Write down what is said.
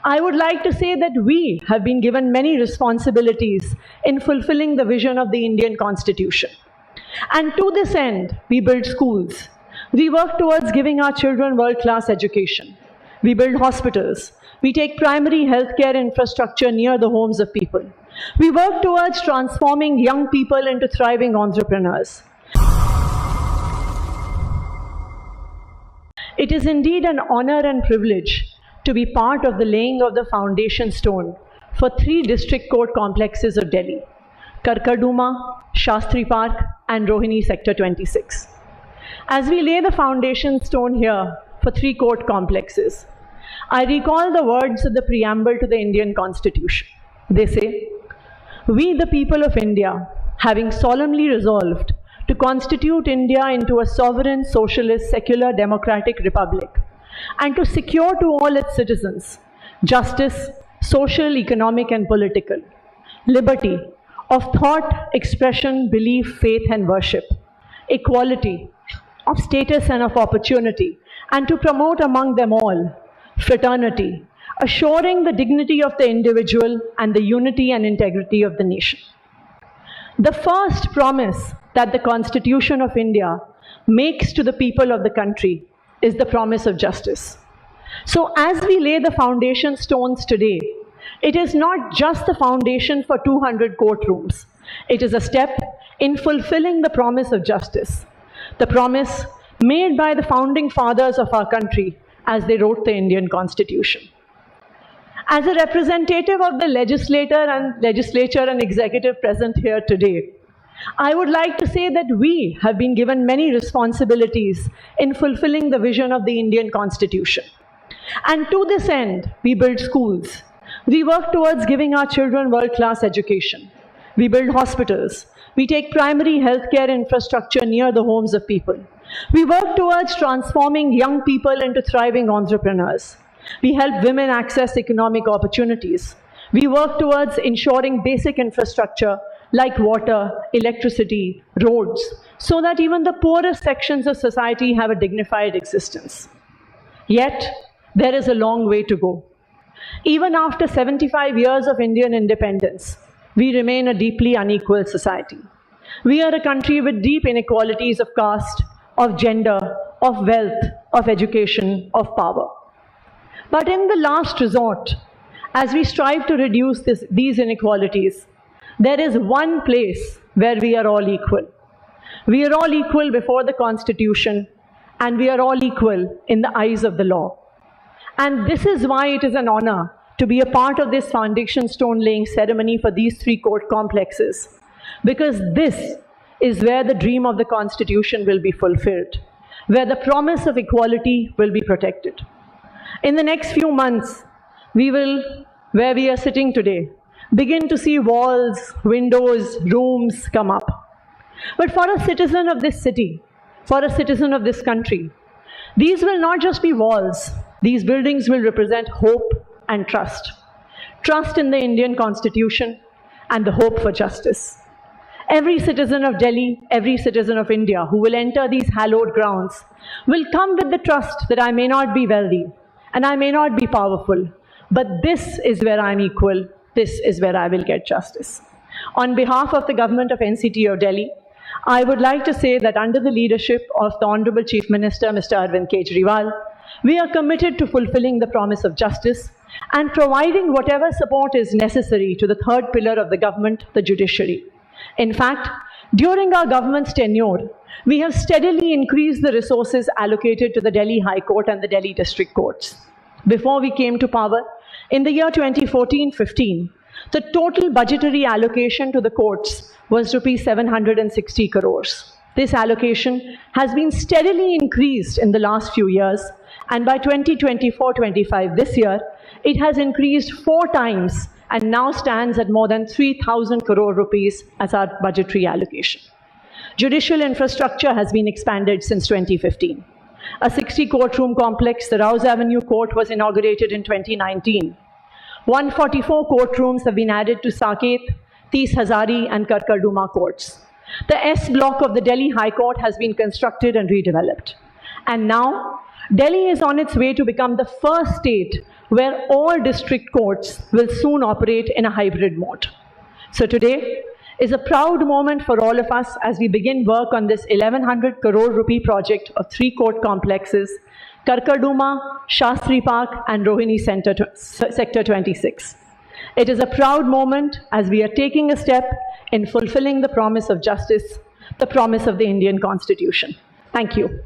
I would like to say that we have been given many responsibilities in fulfilling the vision of the Indian Constitution. And to this end, we build schools. We work towards giving our children world-class education. We build hospitals. We take primary healthcare infrastructure near the homes of people. We work towards transforming young people into thriving entrepreneurs. It is indeed an honor and privilege to be part of the laying of the foundation stone for 3 district court complexes of Delhi: Karkarduma, Shastri Park, and Rohini Sector 26. As we lay the foundation stone here for 3 court complexes, I recall the words of the preamble to the Indian Constitution. They say, "We, the people of India, having solemnly resolved to constitute India into a sovereign, socialist, secular, democratic republic, and to secure to all its citizens justice, social, economic, and political, liberty of thought, expression, belief, faith, and worship, equality of status and of opportunity, and to promote among them all fraternity, assuring the dignity of the individual and the unity and integrity of the nation." The first promise that the Constitution of India makes to the people of the country is the promise of justice. So as we lay the foundation stones today, it is not just the foundation for 200 courtrooms. It is a step in fulfilling the promise of justice, the promise made by the founding fathers of our country as they wrote the Indian Constitution. As a representative of the legislature and executive present here today, I would like to say that we have been given many responsibilities in fulfilling the vision of the Indian Constitution. And to this end, we build schools. We work towards giving our children world-class education. We build hospitals. We take primary healthcare infrastructure near the homes of people. We work towards transforming young people into thriving entrepreneurs. We help women access economic opportunities. We work towards ensuring basic infrastructure like water, electricity, roads, so that even the poorest sections of society have a dignified existence. Yet, there is a long way to go. Even after 75 years of Indian independence, we remain a deeply unequal society. We are a country with deep inequalities of caste, of gender, of wealth, of education, of power. But in the last resort, as we strive to reduce these inequalities, there is one place where we are all equal. We are all equal before the Constitution, and we are all equal in the eyes of the law. And this is why it is an honor to be a part of this foundation stone laying ceremony for these 3 court complexes, because this is where the dream of the Constitution will be fulfilled, where the promise of equality will be protected. In the next few months, we will, where we are sitting today, begin to see walls, windows, rooms come up. But for a citizen of this city, for a citizen of this country, these will not just be walls. These buildings will represent hope and trust. Trust in the Indian Constitution and the hope for justice. Every citizen of Delhi, every citizen of India who will enter these hallowed grounds will come with the trust that I may not be wealthy and I may not be powerful, but this is where I'm equal. This is where I will get justice. On behalf of the government of NCT of Delhi, I would like to say that under the leadership of the Honorable Chief Minister, Mr. Arvind Kejriwal, we are committed to fulfilling the promise of justice and providing whatever support is necessary to the third pillar of the government, the judiciary. In fact, during our government's tenure, we have steadily increased the resources allocated to the Delhi High Court and the Delhi District Courts. Before we came to power, in the year 2014-15, the total budgetary allocation to the courts was Rs 760 crores. This allocation has been steadily increased in the last few years, and by 2024-25, this year, it has increased 4 times and now stands at more than 3,000 crore rupees as our budgetary allocation. Judicial infrastructure has been expanded since 2015. A 60 courtroom complex, the Rouse Avenue Court, was inaugurated in 2019. 144 courtrooms have been added to Saket, Tees Hazari and Karkarduma courts. The S block of the Delhi High Court has been constructed and redeveloped. And now, Delhi is on its way to become the first state where all district courts will soon operate in a hybrid mode. So today is a proud moment for all of us as we begin work on this 1100 crore rupee project of 3 court complexes, Karkarduma, Shastri Park and Rohini Sector 26. It is a proud moment as we are taking a step in fulfilling the promise of justice, the promise of the Indian Constitution. Thank you.